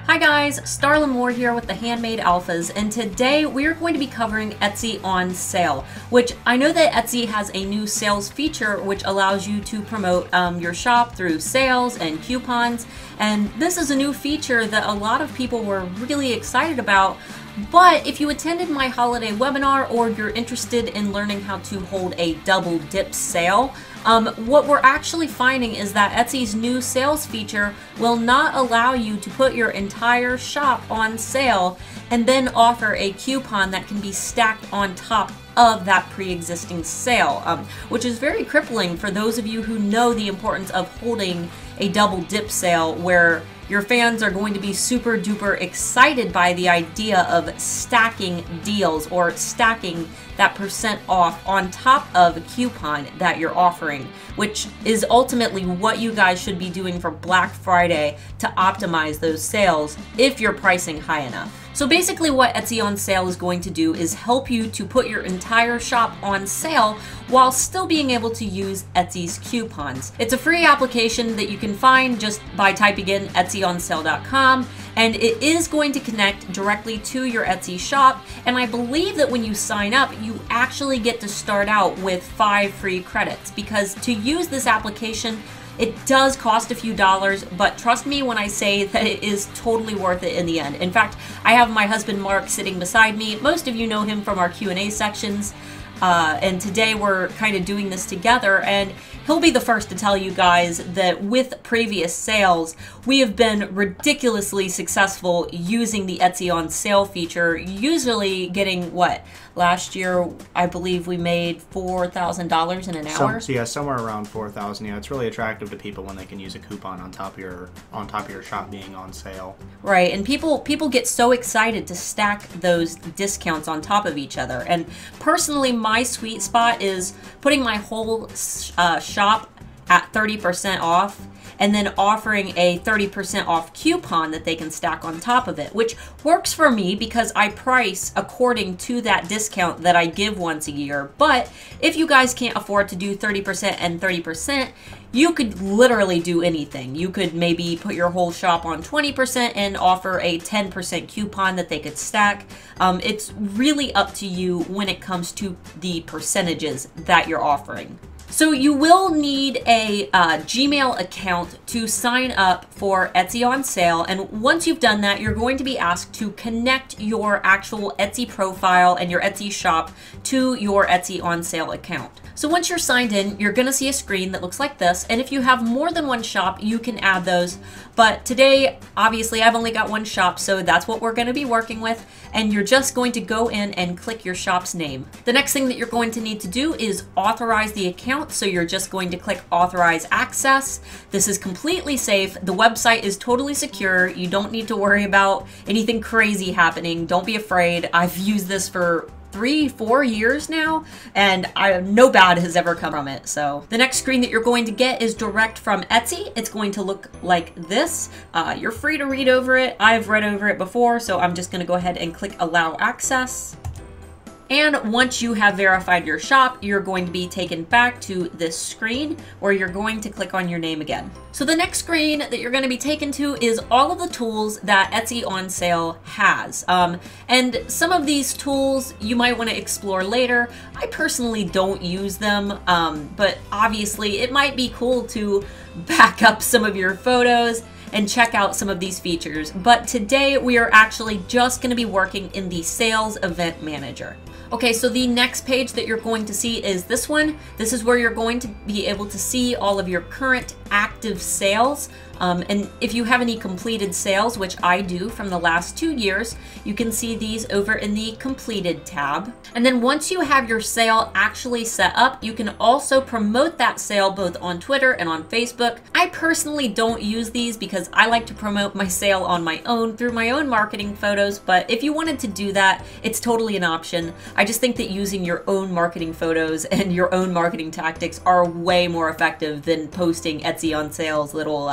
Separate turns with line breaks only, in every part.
Hi guys, Starla Moore here with the Handmade Alphas, and today we're going to be covering Etsy on sale, which I know that Etsy has a new sales feature which allows you to promote your shop through sales and coupons, and this is a new feature that a lot of people were really excited about. But if you attended my holiday webinar or you're interested in learning how to hold a double dip sale, what we're actually finding is that Etsy's new sales feature will not allow you to put your entire shop on sale and then offer a coupon that can be stacked on top of that pre-existing sale, which is very crippling for those of you who know the importance of holding a double dip sale where your fans are going to be super duper excited by the idea of stacking deals or stacking that % off on top of a coupon that you're offering, which is ultimately what you guys should be doing for Black Friday to optimize those sales if you're pricing high enough. So basically what Etsy on sale is going to do is help you to put your entire shop on sale while still being able to use Etsy's coupons. It's a free application that you can find just by typing in etsy-on-sale.com, and it is going to connect directly to your Etsy shop, and I believe that when you sign up, you actually get to start out with 5 free credits, because to use this application, it does cost a few dollars, but trust me when I say that it is totally worth it in the end. In fact, I have my husband Mark sitting beside me. Most of you know him from our Q&A sections, and today we're kind of doing this together, and he'll be the first to tell you guys that with previous sales, we have been ridiculously successful using the Etsy on sale feature, usually getting what? Last year, I believe we made $4,000 in an hour.
So yeah, somewhere around 4,000. Yeah, it's really attractive to people when they can use a coupon on top of your shop being on sale.
Right, and people get so excited to stack those discounts on top of each other. And personally, my sweet spot is putting my whole shop at 30% off, and then offering a 30% off coupon that they can stack on top of it, which works for me because I price according to that discount that I give once a year. But if you guys can't afford to do 30% and 30%, you could literally do anything. You could maybe put your whole shop on 20% and offer a 10% coupon that they could stack. It's really up to you when it comes to the percentages that you're offering. So you will need a Gmail account to sign up for Etsy on sale, and once you've done that, you're going to be asked to connect your actual Etsy profile and your Etsy shop to your Etsy on sale account. So once you're signed in, you're going to see a screen that looks like this, and if you have more than one shop, you can add those. But today, obviously, I've only got one shop, so that's what we're going to be working with, and you're just going to go in and click your shop's name. The next thing that you're going to need to do is authorize the account, so you're just going to click Authorize Access. This is completely safe. The website is totally secure. You don't need to worry about anything crazy happening. Don't be afraid. I've used this for 3-4 years now, and no bad has ever come from it. So the next screen that you're going to get is direct from Etsy. It's going to look like this. You're free to read over it. I've read over it before, so I'm just going to go ahead and click Allow Access. And once you have verified your shop, you're going to be taken back to this screen where you're going to click on your name again. So the next screen that you're going to be taken to is all of the tools that Etsy on sale has. And some of these tools you might want to explore later. I personally don't use them, but obviously it might be cool to back up some of your photos and check out some of these features. But today we are actually just going to be working in the Sales Event Manager. Okay, so the next page that you're going to see is this one. This is where you're going to be able to see all of your current active sales. And if you have any completed sales, which I do from the last 2 years, you can see these over in the completed tab. And then once you have your sale actually set up, you can also promote that sale both on Twitter and on Facebook. I personally don't use these because I like to promote my sale on my own through my own marketing photos, but if you wanted to do that, it's totally an option. I just think that using your own marketing photos and your own marketing tactics are way more effective than posting Etsy on sale's little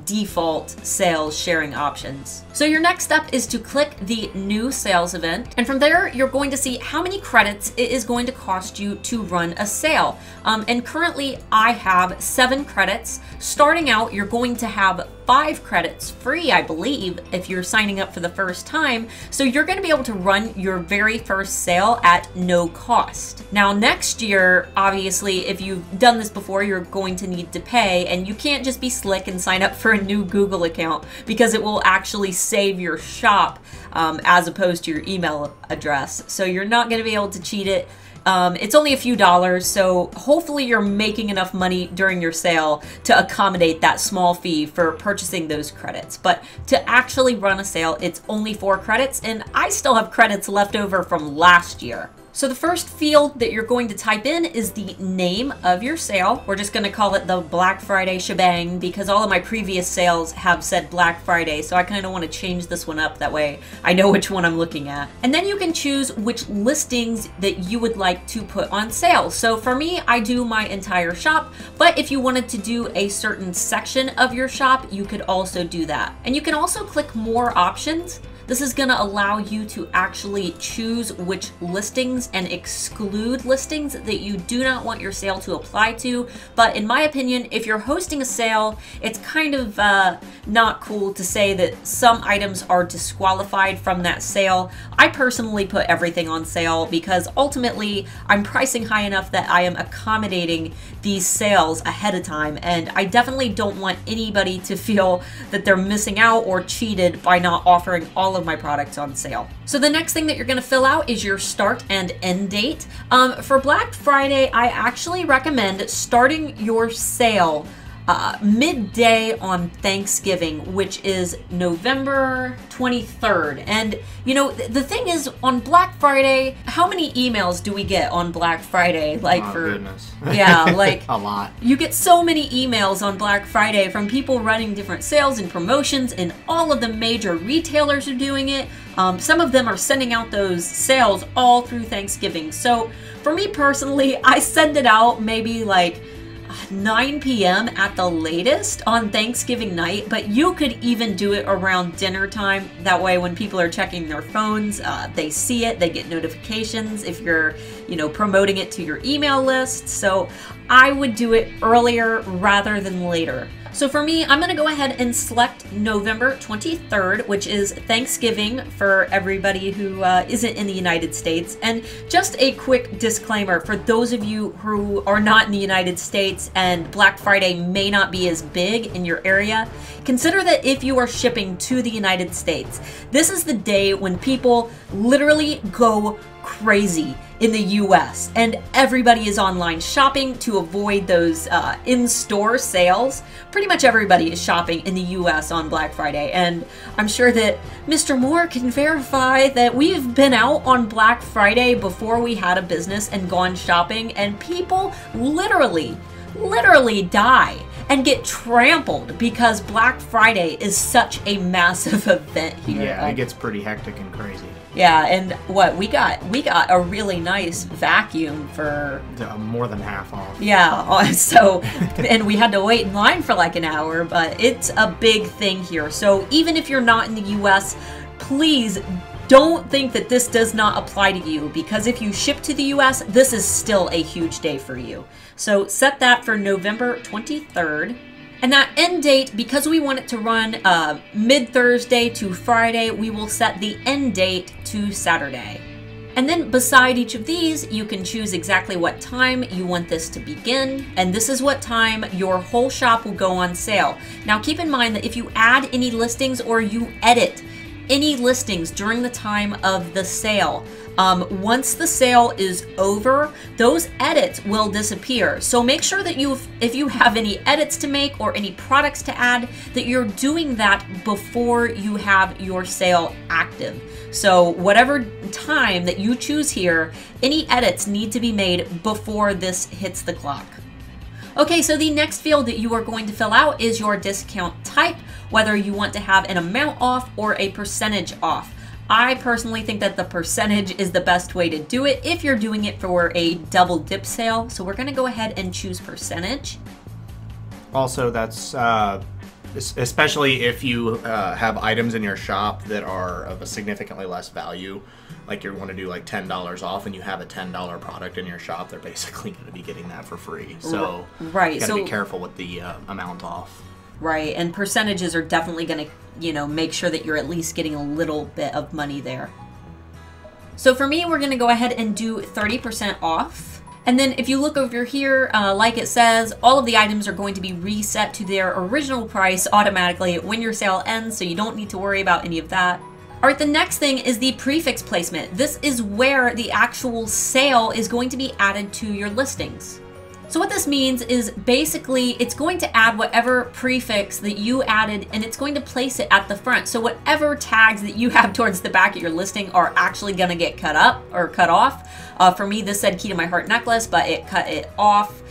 default sales sharing options. So your next step is to click the new sales event, and from there you're going to see how many credits it is going to cost you to run a sale. And currently I have 7 credits. Starting out, you're going to have 5 credits free, I believe, if you're signing up for the first time. So you're going to be able to run your very first sale at no cost. Now, next year, obviously, if you've done this before, you're going to need to pay, and you can't just be slick and sign up for a new Google account, because it will actually save your shop as opposed to your email address. So you're not going to be able to cheat it. It's only a few dollars, so hopefully you're making enough money during your sale to accommodate that small fee for purchasing those credits. But to actually run a sale, it's only 4 credits, and I still have credits left over from last year. So the first field that you're going to type in is the name of your sale. We're just going to call it the Black Friday shebang, because all of my previous sales have said Black Friday, so I kind of want to change this one up, that way I know which one I'm looking at. And then you can choose which listings that you would like to put on sale. So for me, I do my entire shop, but if you wanted to do a certain section of your shop, you could also do that. And you can also click more options. This is going to allow you to actually choose which listings and exclude listings that you do not want your sale to apply to. But in my opinion, if you're hosting a sale, it's kind of not cool to say that some items are disqualified from that sale. I personally put everything on sale because ultimately I'm pricing high enough that I am accommodating these sales ahead of time, and I definitely don't want anybody to feel that they're missing out or cheated by not offering all of my products on sale. So the next thing that you're going to fill out is your start and end date. For Black Friday, I actually recommend starting your sale midday on Thanksgiving, which is November 23rd. And you know, the thing is, on Black Friday, how many emails do we get on Black Friday? Like,
oh, goodness.
Yeah, like
a lot.
You get so many emails on Black Friday from people running different sales and promotions, and all of the major retailers are doing it. Some of them are sending out those sales all through Thanksgiving. So for me personally, I send it out maybe like 9 p.m. at the latest on Thanksgiving night, but you could even do it around dinner time. That way when people are checking their phones, they see it, they get notifications if you're, you know, promoting it to your email list. So I would do it earlier rather than later. So for me, I'm going to go ahead and select November 23rd, which is Thanksgiving for everybody who isn't in the United States. And just a quick disclaimer for those of you who are not in the United States and Black Friday may not be as big in your area, consider that if you are shipping to the United States, this is the day when people literally go crazy in the US, and everybody is online shopping to avoid those in-store sales. Pretty much everybody is shopping in the US on Black Friday, and I'm sure that Mr. Moore can verify that we've been out on Black Friday before we had a business and gone shopping, and people literally die and get trampled because Black Friday is such a massive event here.
Yeah, it gets pretty hectic and crazy.
Yeah, and what we got a really nice vacuum for
more than half off.
Yeah, so and we had to wait in line for like an hour, but it's a big thing here. So even if you're not in the US, please don't think that this does not apply to you, because if you ship to the US, this is still a huge day for you. So set that for November 23rd. And that end date, because we want it to run mid-Thursday to Friday, we will set the end date to Saturday. And then beside each of these, you can choose exactly what time you want this to begin. And this is what time your whole shop will go on sale. Now keep in mind that if you add any listings or you edit any listings during the time of the sale, once the sale is over, those edits will disappear. So make sure that if you have any edits to make or any products to add, that you're doing that before you have your sale active. So whatever time that you choose here, any edits need to be made before this hits the clock. Okay, so the next field that you are going to fill out is your discount type, whether you want to have an amount off or a percentage off. I personally think that the percentage is the best way to do it if you're doing it for a double dip sale. So we're going to go ahead and choose percentage.
Also, that's especially if you have items in your shop that are of a significantly less value, like you want to do like $10 off and you have a $10 product in your shop, they're basically going to be getting that for free. So
right,
you got to be careful with the amount off.
right? And percentages are definitely going to, you know, make sure that you're at least getting a little bit of money there. So for me, we're going to go ahead and do 30% off. And then if you look over here, like it says, all of the items are going to be reset to their original price automatically when your sale ends, so you don't need to worry about any of that. All right, the next thing is the prefix placement. This is where the actual sale is going to be added to your listings. So what this means is basically it's going to add whatever prefix that you added, and it's going to place it at the front. So whatever tags that you have towards the back of your listing are actually going to get cut up or cut off. For me, this said key to my heart necklace, but it cut it off.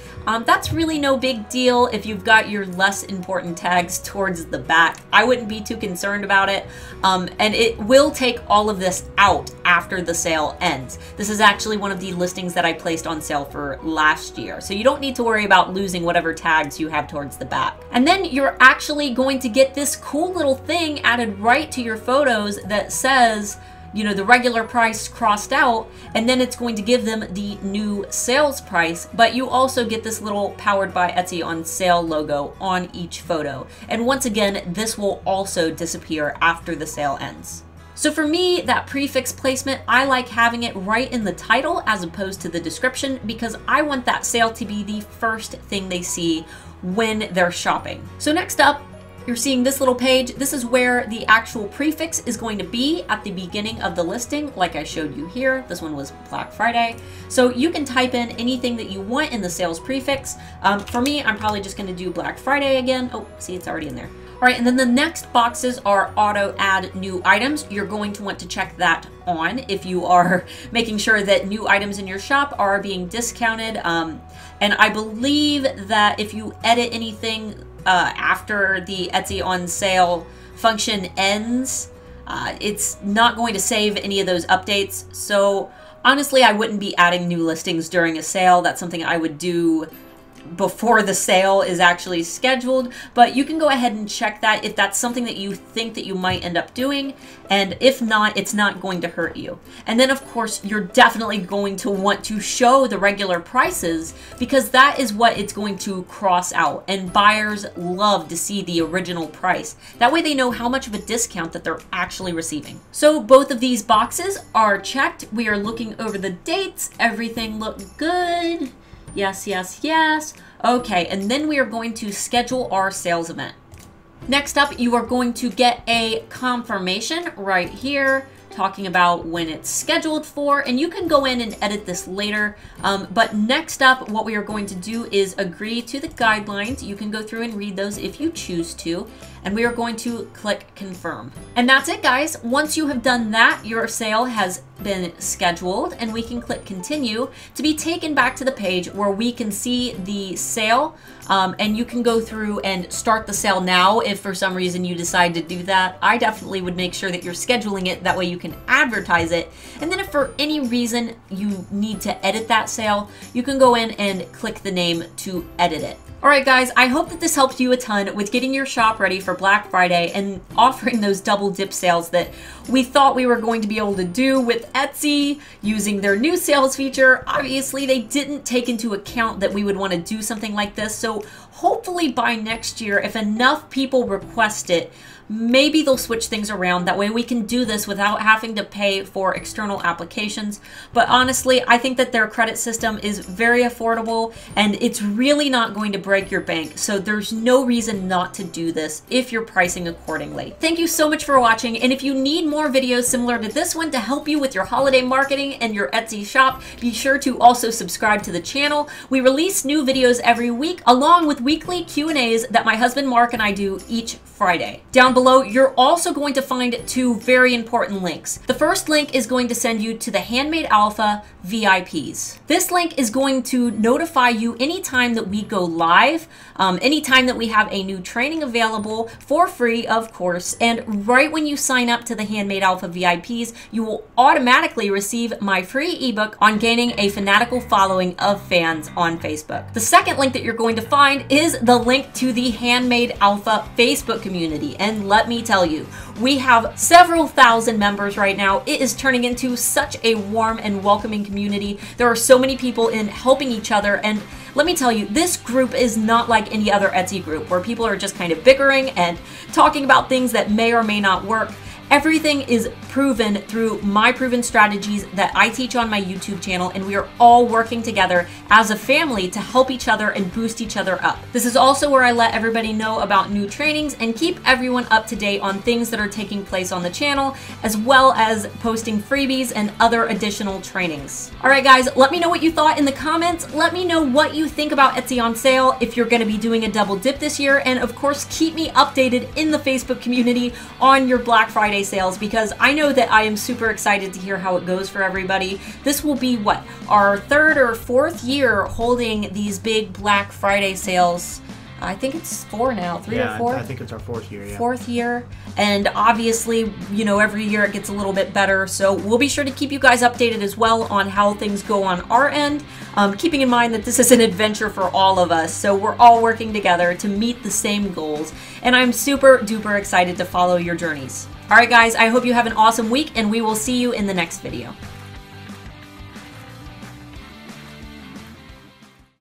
That's really no big deal if you've got your less important tags towards the back. I wouldn't be too concerned about it. And it will take all of this out after the sale ends. This is actually one of the listings that I placed on sale for last year. So you don't need to worry about losing whatever tags you have towards the back. And then you're actually going to get this cool little thing added right to your photos that says, you know, the regular price crossed out, and then it's going to give them the new sales price, but you also get this little Powered by Etsy on sale logo on each photo. And once again, this will also disappear after the sale ends. So for me, that prefix placement, I like having it right in the title as opposed to the description, because I want that sale to be the first thing they see when they're shopping. So next up, you're seeing this little page. This is where the actual prefix is going to be at the beginning of the listing, like I showed you here. This one was Black Friday. So you can type in anything that you want in the sales prefix. For me, I'm probably just going to do Black Friday again. Oh, see, it's already in there. All right, and then the next boxes are auto add new items. You're going to want to check that on if you are making sure that new items in your shop are being discounted. And I believe that if you edit anything after the Etsy on sale function ends, it's not going to save any of those updates. So honestly, I wouldn't be adding new listings during a sale. That's something I would do before the sale is actually scheduled, but you can go ahead and check that if that's something that you think that you might end up doing, and if not, it's not going to hurt you. And then of course, you're definitely going to want to show the regular prices, because that is what it's going to cross out, and buyers love to see the original price. That way they know how much of a discount that they're actually receiving. So both of these boxes are checked. We are looking over the dates. Everything looked good. Yes, yes, yes. Okay, and then we are going to schedule our sales event. Next up, you are going to get a confirmation right here talking about when it's scheduled for, and you can go in and edit this later. But next up, what we are going to do is agree to the guidelines. You can go through and read those if you choose to, and we are going to click confirm. And that's it, guys. Once you have done that, your sale has been scheduled, and we can click continue to be taken back to the page where we can see the sale, and you can go through and start the sale now if for some reason you decide to do that. I definitely would make sure that you're scheduling it, that way you can advertise it. And then if for any reason you need to edit that sale, you can go in and click the name to edit it. All right, guys, I hope that this helped you a ton with getting your shop ready for Black Friday and offering those double dip sales that we thought we were going to be able to do with Etsy using their new sales feature. Obviously, they didn't take into account that we would want to do something like this. So hopefully by next year, if enough people request it, maybe they'll switch things around. That way we can do this without having to pay for external applications. But honestly, I think that their credit system is very affordable, and it's really not going to break your bank. So there's no reason not to do this if you're pricing accordingly. Thank you so much for watching. And if you need more videos similar to this one to help you with your holiday marketing and your Etsy shop, be sure to also subscribe to the channel. We release new videos every week, along with weekly Q&As that my husband Mark and I do each Friday. Down below, you're also going to find two very important links. The first link is going to send you to the Handmade Alpha VIPs. This link is going to notify you anytime that we go live, anytime that we have a new training available for free, of course. And right when you sign up to the Handmade Alpha VIPs, you will automatically receive my free ebook on gaining a fanatical following of fans on Facebook. The second link that you're going to find is the link to the Handmade Alpha Facebook community. And let me tell you, we have several thousand members right now. It is turning into such a warm and welcoming community. There are so many people in helping each other, and let me tell you, this group is not like any other Etsy group where people are just kind of bickering and talking about things that may or may not work. Everything is proven through my proven strategies that I teach on my YouTube channel, and we are all working together as a family to help each other and boost each other up. This is also where I let everybody know about new trainings and keep everyone up to date on things that are taking place on the channel, as well as posting freebies and other additional trainings. All right, guys, let me know what you thought in the comments. Let me know what you think about Etsy on sale, if you're going to be doing a double dip this year, and of course, keep me updated in the Facebook community on your Black Friday sales, because I know that I am super excited to hear how it goes for everybody. This will be what, our third or fourth year holding these big Black Friday sales. I think it's 4 now, 3 or 4?
I think it's our 4th year, yeah.
4th year. And obviously, you know, every year it gets a little bit better. So we'll be sure to keep you guys updated as well on how things go on our end. Keeping in mind that this is an adventure for all of us. So we're all working together to meet the same goals. And I'm super duper excited to follow your journeys. All right, guys, I hope you have an awesome week, and we will see you in the next video.